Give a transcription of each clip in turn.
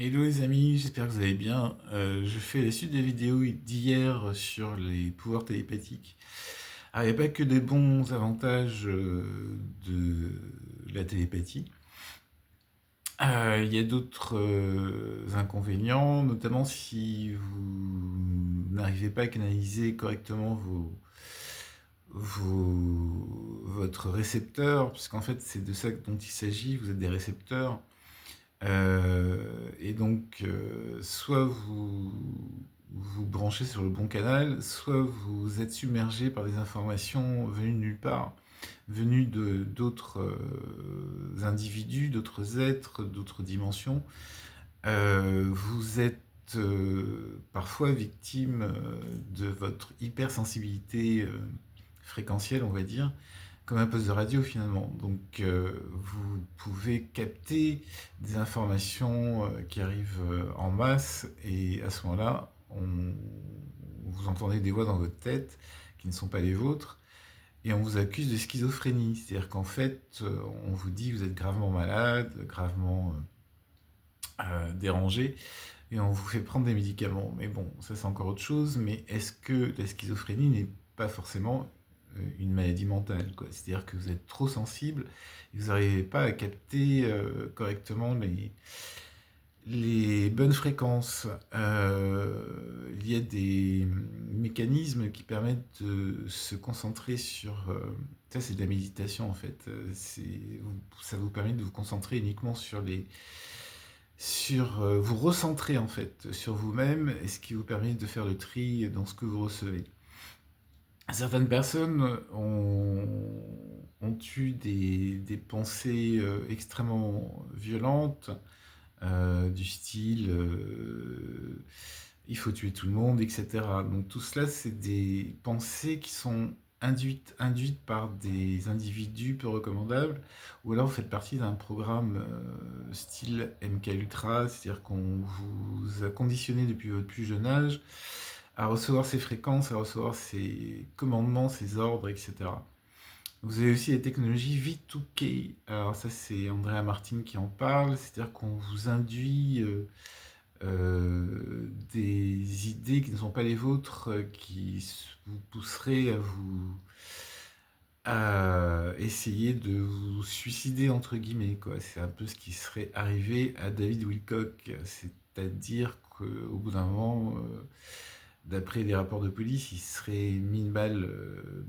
Hello les amis, j'espère que vous allez bien. Je fais la suite des vidéos d'hier sur les pouvoirs télépathiques. Alors, il n'y a pas que des bons avantages de la télépathie. Il y a d'autres inconvénients, notamment si vous n'arrivez pas à canaliser correctement votre récepteur, puisqu'en fait c'est de ça dont il s'agit, vous êtes des récepteurs. Et donc, soit vous branchez sur le bon canal, soit vous êtes submergé par des informations venues de nulle part, venues de d'autres individus, d'autres êtres, d'autres dimensions. Vous êtes parfois victime de votre hypersensibilité fréquentielle, on va dire, comme un poste de radio finalement. Donc vous pouvez capter des informations qui arrivent en masse et à ce moment-là, vous entendez des voix dans votre tête qui ne sont pas les vôtres et on vous accuse de schizophrénie. C'est-à-dire qu'en fait, on vous dit que vous êtes gravement malade, gravement dérangé et on vous fait prendre des médicaments. Mais bon, ça c'est encore autre chose. Mais est-ce que la schizophrénie n'est pas forcément une maladie mentale, quoi? C'est-à-dire que vous êtes trop sensible et vous n'arrivez pas à capter correctement les bonnes fréquences. Il y a des mécanismes qui permettent de se concentrer sur... ça, c'est de la méditation en fait. Ça vous permet de vous concentrer uniquement vous recentrer en fait sur vous-même, et ce qui vous permet de faire le tri dans ce que vous recevez. Certaines personnes ont eu des pensées extrêmement violentes, du style il faut tuer tout le monde, etc. Donc tout cela, c'est des pensées qui sont induites par des individus peu recommandables, ou alors vous faites partie d'un programme style MK Ultra, c'est-à-dire qu'on vous a conditionné depuis votre plus jeune âge à recevoir ces fréquences, à recevoir ces commandements, ces ordres, etc. Vous avez aussi les technologies V2K. Alors ça, c'est Andrea Martin qui en parle, c'est-à-dire qu'on vous induit des idées qui ne sont pas les vôtres, qui vous pousseraient à essayer de vous suicider, entre guillemets, quoi. C'est un peu ce qui serait arrivé à David Wilcock, c'est-à-dire qu'au bout d'un moment, d'après les rapports de police, il serait mis une balle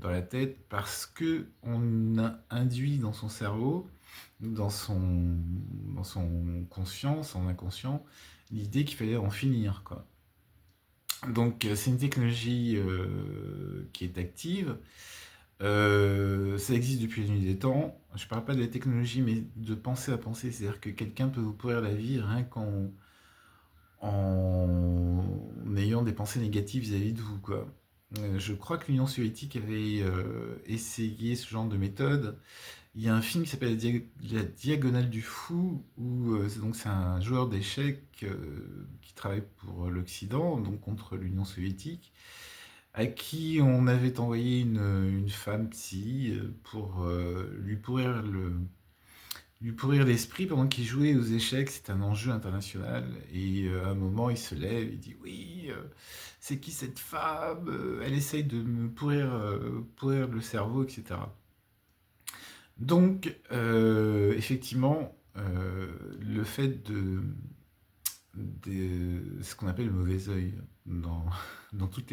dans la tête parce que on a induit dans son cerveau, dans son conscient, son inconscient, l'idée qu'il fallait en finir, quoi. Donc c'est une technologie qui est active. Ça existe depuis la nuit des temps. Je parle pas de la technologie, mais de penser à penser. C'est-à-dire que quelqu'un peut vous pourrir la vie rien en ayant des pensées négatives vis-à-vis de vous, quoi. Je crois que l'Union soviétique avait essayé ce genre de méthode. Il y a un film qui s'appelle La Diagonale du Fou, où donc c'est un joueur d'échecs qui travaille pour l'Occident, donc contre l'Union soviétique, à qui on avait envoyé une femme psy pour lui pourrir l'esprit pendant qu'il jouait aux échecs. C'est un enjeu international. Et à un moment, il se lève, il dit oui, c'est qui cette femme? Elle essaye de me pourrir le cerveau, etc. Donc, effectivement, le fait de ce qu'on appelle le mauvais œil dans, dans toutes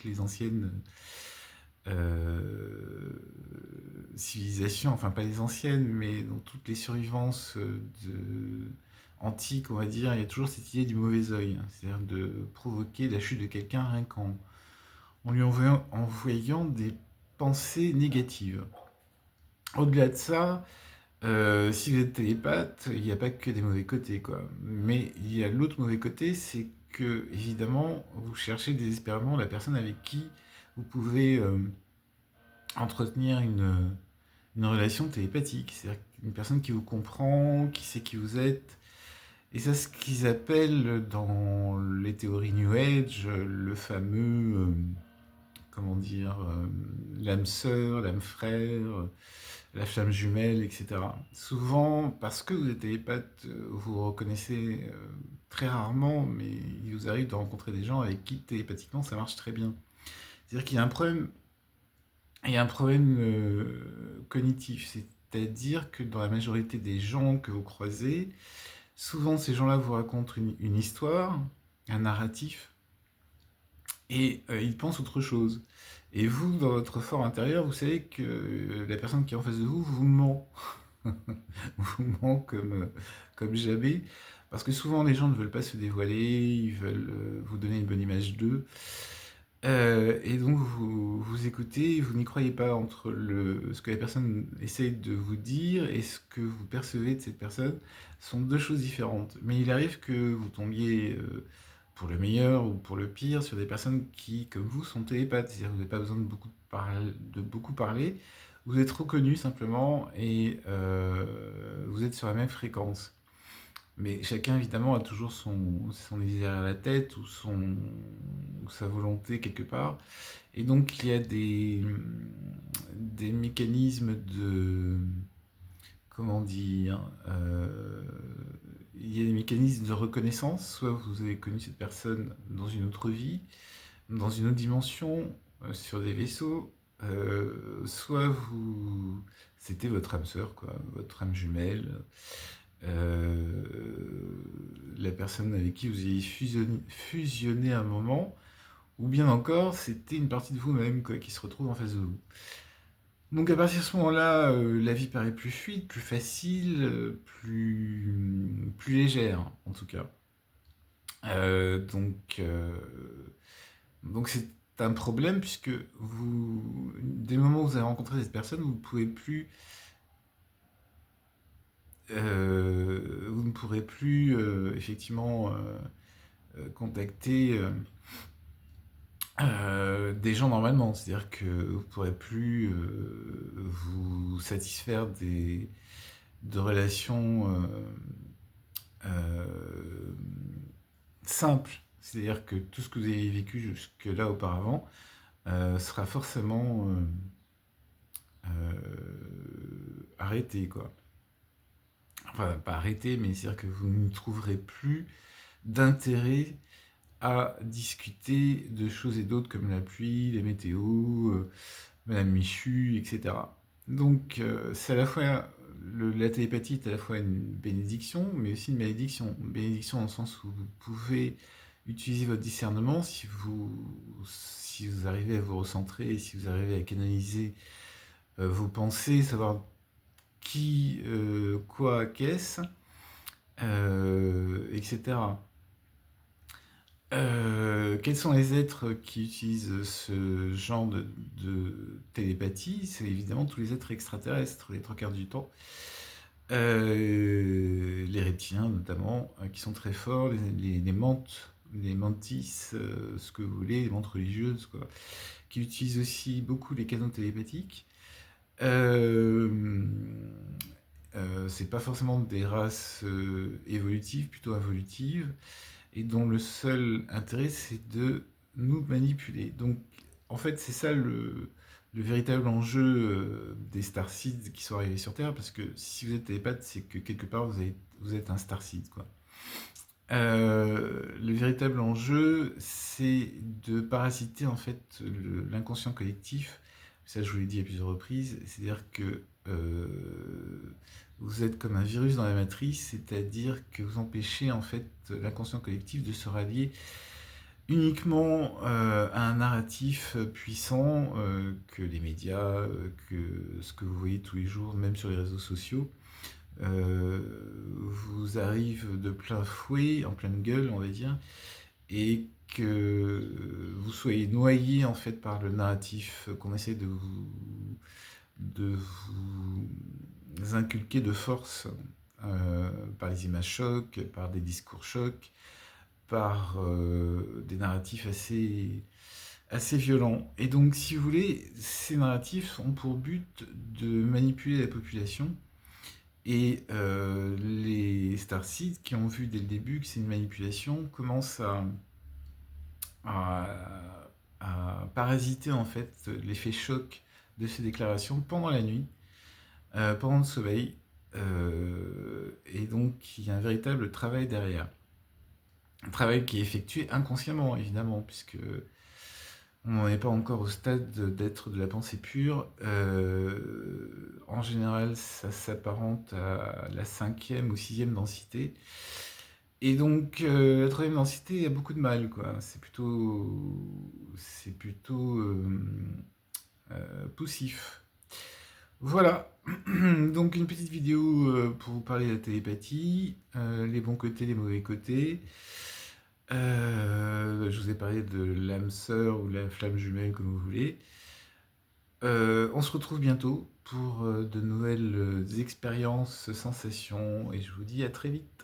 les anciennes civilisations, enfin pas les anciennes, mais dans toutes les survivances antiques, on va dire, il y a toujours cette idée du mauvais œil, hein. C'est-à-dire de provoquer la chute de quelqu'un rien en lui envoyant des pensées négatives. Au-delà de ça, si vous êtes télépathe, il n'y a pas que des mauvais côtés, quoi. Mais il y a l'autre mauvais côté, c'est que, évidemment, vous cherchez désespérément la personne avec qui vous pouvez entretenir une relation télépathique. C'est-à-dire une personne qui vous comprend, qui sait qui vous êtes. Et c'est ce qu'ils appellent dans les théories New Age le fameux, comment dire, l'âme sœur, l'âme frère, la flamme jumelle, etc. Souvent, parce que vous êtes télépathe, vous reconnaissez très rarement, mais il vous arrive de rencontrer des gens avec qui télépathiquement ça marche très bien. C'est-à-dire qu'il y a un problème, il y a un problème cognitif, c'est-à-dire que dans la majorité des gens que vous croisez, souvent ces gens-là vous racontent une histoire, un narratif, et ils pensent autre chose. Et vous, dans votre fort intérieur, vous savez que la personne qui est en face de vous vous ment. Vous ment comme jamais. Parce que souvent, les gens ne veulent pas se dévoiler, ils veulent vous donner une bonne image d'eux. Et donc, vous écoutez, vous n'y croyez pas entre ce que la personne essaye de vous dire et ce que vous percevez de cette personne sont deux choses différentes. Mais il arrive que vous tombiez, pour le meilleur ou pour le pire, sur des personnes qui, comme vous, sont télépathes. C'est-à-dire que vous n'avez pas besoin de beaucoup parler. Vous êtes reconnus simplement et vous êtes sur la même fréquence. Mais chacun, évidemment, a toujours son idée derrière la tête ou sa volonté quelque part. Et donc, il y a des mécanismes de... Comment dire il y a des mécanismes de reconnaissance. Soit vous avez connu cette personne dans une autre vie, dans une autre dimension, sur des vaisseaux, soit c'était votre âme sœur, quoi, votre âme jumelle, euh, la personne avec qui vous avez fusionné un moment, ou bien encore, c'était une partie de vous-même quoi, qui se retrouve en face de vous. Donc à partir de ce moment-là, la vie paraît plus fluide, plus facile, plus légère, en tout cas. Euh, donc, euh, donc c'est un problème puisque dès le moment où vous avez rencontré cette personne, vous ne pourrez plus effectivement contacter des gens normalement. C'est-à-dire que vous ne pourrez plus vous satisfaire de relations euh, simples. C'est-à-dire que tout ce que vous avez vécu jusque-là auparavant sera forcément arrêté, quoi. Enfin, pas arrêté, mais c'est-à-dire que vous ne trouverez plus d'intérêt à discuter de choses et d'autres comme la pluie, les météos, Madame Michu, etc. Donc, c'est à la fois la télépathie est à la fois une bénédiction, mais aussi une malédiction. Une bénédiction dans le sens où vous pouvez utiliser votre discernement si vous arrivez à vous recentrer, si vous arrivez à canaliser vos pensées, savoir qui, quoi, qu'est-ce, etc. Quels sont les êtres qui utilisent ce genre de télépathie? C'est évidemment tous les êtres extraterrestres, les trois quarts du temps. Les reptiliens notamment, qui sont très forts, les mantes, les mantis, ce que vous voulez, les mantes religieuses, quoi, qui utilisent aussi beaucoup les canaux télépathiques. Euh, c'est pas forcément des races évolutives, plutôt involutives et dont le seul intérêt c'est de nous manipuler. Donc en fait c'est ça le véritable enjeu des starseeds qui sont arrivés sur Terre, parce que si vous êtes télépathe, c'est que quelque part vous êtes un starseed, quoi. Le véritable enjeu, c'est de parasiter en fait l'inconscient collectif. Ça, je vous l'ai dit à plusieurs reprises. C'est-à-dire que vous êtes comme un virus dans la matrice, c'est-à-dire que vous empêchez en fait l'inconscient collectif de se rallier uniquement à un narratif puissant que les médias, que ce que vous voyez tous les jours, même sur les réseaux sociaux, euh, vous arrive de plein fouet, en pleine gueule, on va dire, et que vous soyez noyé en fait par le narratif qu'on essaie de vous inculquer de force par les images chocs, par des discours chocs, par des narratifs assez violents. Et donc, si vous voulez, ces narratifs ont pour but de manipuler la population. Et les Starseeds qui ont vu dès le début que c'est une manipulation commencent à parasiter en fait l'effet choc de ces déclarations pendant la nuit, pendant le sommeil. Et donc il y a un véritable travail derrière. Un travail qui est effectué inconsciemment, évidemment, puisque on n'en est pas encore au stade d'être de la pensée pure. En général, ça s'apparente à la cinquième ou sixième densité. Et donc, la troisième densité a beaucoup de mal, quoi. C'est plutôt poussif. Voilà. Donc, une petite vidéo pour vous parler de la télépathie, les bons côtés, les mauvais côtés. Je vous ai parlé de l'âme sœur ou la flamme jumelle, comme vous voulez. On se retrouve bientôt pour de nouvelles expériences, sensations, et je vous dis à très vite.